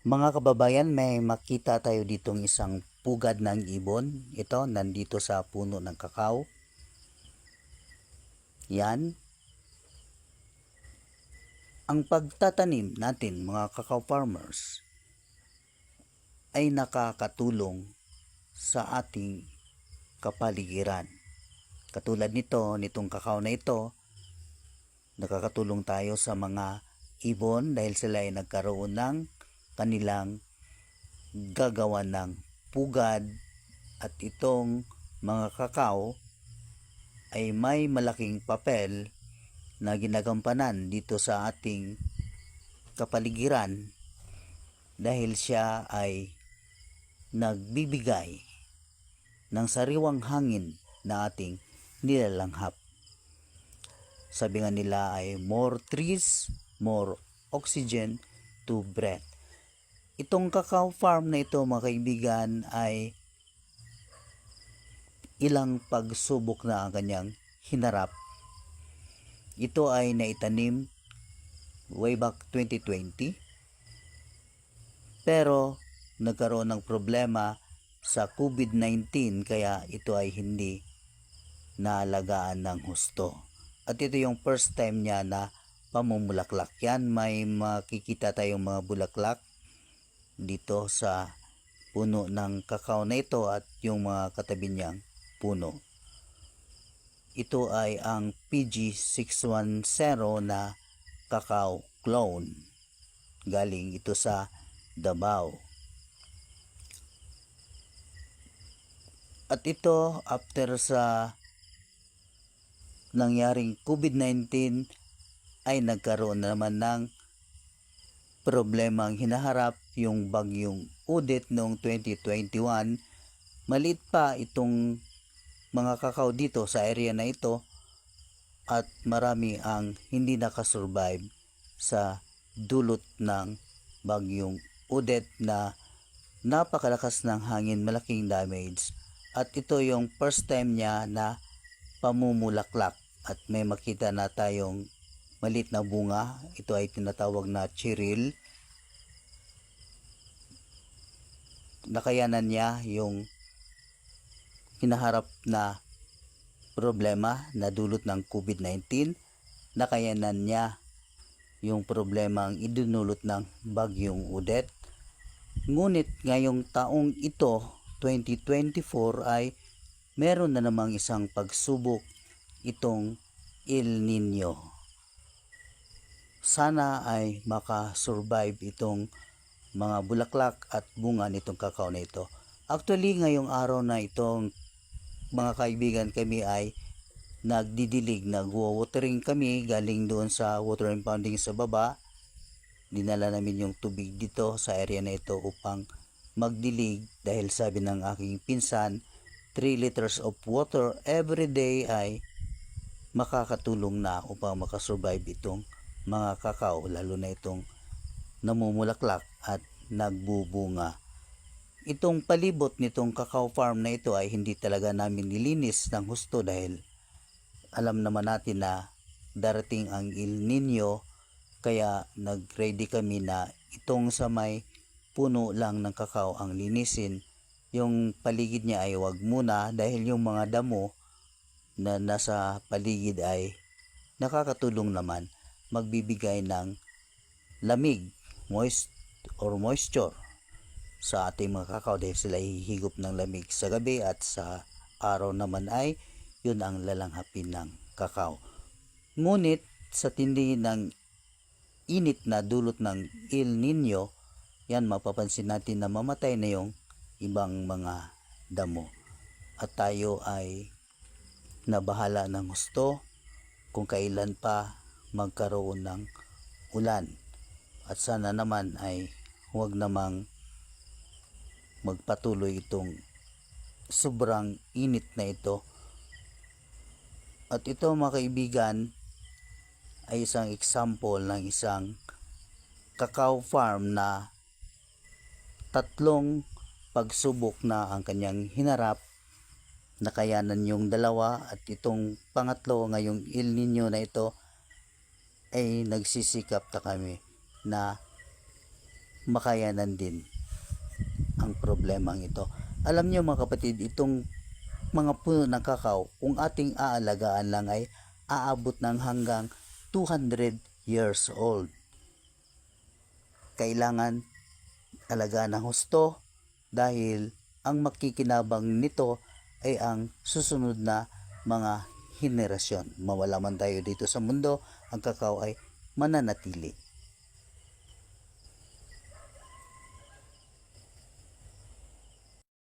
Mga kababayan, may makita tayo ditong isang pugad ng ibon. Ito, nandito sa puno ng kakao. Yan. Ang pagtatanim natin, mga kakao farmers, ay nakakatulong sa ating kapaligiran. Katulad nitong kakao na ito, nakakatulong tayo sa mga ibon dahil sila ay nagkaroon ng kanilang gagawa ng pugad, at itong mga kakao ay may malaking papel na ginagampanan dito sa ating kapaligiran dahil siya ay nagbibigay ng sariwang hangin na ating nilalanghap. Sabi nga nila ay more trees, more oxygen to breathe. Itong cacao farm na ito, mga kaibigan, ay ilang pagsubok na ang kanyang hinarap. Ito ay naitanim way back 2020, pero nagkaroon ng problema sa COVID-19 kaya ito ay hindi naalagaan ng husto. At ito yung first time niya na pamumulaklak. Yan, may makikita tayong mga bulaklak dito sa puno ng kakao na ito at yung mga katabi niyang puno. Ito ay ang PG610 na cacao clone. Galing ito sa Davao. At ito, after sa nangyaring COVID-19, ay nagkaroon naman ng problemang hinaharap, yung bagyong Odette noong 2021. Maliit pa itong mga kakao dito sa area na ito at marami ang hindi nakasurvive sa dulot ng bagyong Odette na napakalakas ng hangin, malaking damage. At ito yung first time niya na pamumulaklak at may makita na tayong maliit na bunga. Ito ay tinatawag na chiril. Nakayanan niya yung hinaharap na problema na dulot ng COVID-19. Nakayanan niya yung problema ang idinulot ng bagyong Odette. Ngunit ngayong taong ito, 2024, ay meron na namang isang pagsubok, itong El Nino. Sana ay makasurvive itong mga bulaklak at bunga nitong kakao na ito. Actually, ngayong araw na itong mga kaibigan, kami ay nagdidilig, nagwo-watering kami galing doon sa water impounding sa baba. Dinala namin yung tubig dito sa area na ito upang magdilig dahil sabi ng aking pinsan, 3 liters of water every day ay makakatulong na upang makasurvive itong mga kakao, lalo na itong namumulaklak at nagbubunga. Itong palibot nitong cacao farm na ito ay hindi talaga namin nilinis ng husto dahil alam naman natin na darating ang El Nino, kaya nag-ready kami na itong sa may puno lang ng kakao ang linisin. Yung paligid niya ay wag muna dahil yung mga damo na nasa paligid ay nakakatulong naman, magbibigay ng lamig, moisture sa ating mga kakao dahil sila hihigop ng lamig sa gabi at sa araw naman ay yun ang lalanghapin ng kakao. Ngunit sa tindi ng init na dulot ng El Nino, yan, mapapansin natin na mamatay na yung ibang mga damo at tayo ay nabahala ng husto kung kailan pa magkaroon ng ulan. At sana naman ay huwag namang magpatuloy itong sobrang init na ito. At ito, mga kaibigan, ay isang example ng isang cacao farm na tatlong pagsubok na ang kanyang hinarap. Nakayanan yung dalawa at itong pangatlo ngayong El Nino na ito ay nagsisikap na kami na makayanan din ang problemang ito. Alam niyo mga kapatid, itong mga puno ng kakao, kung ating aalagaan lang ay aabot ng hanggang 200 years old. Kailangan alagaan ng husto dahil ang makikinabang nito ay ang susunod na mga henerasyon. Mawala man tayo dito sa mundo, ang kakao ay mananatili.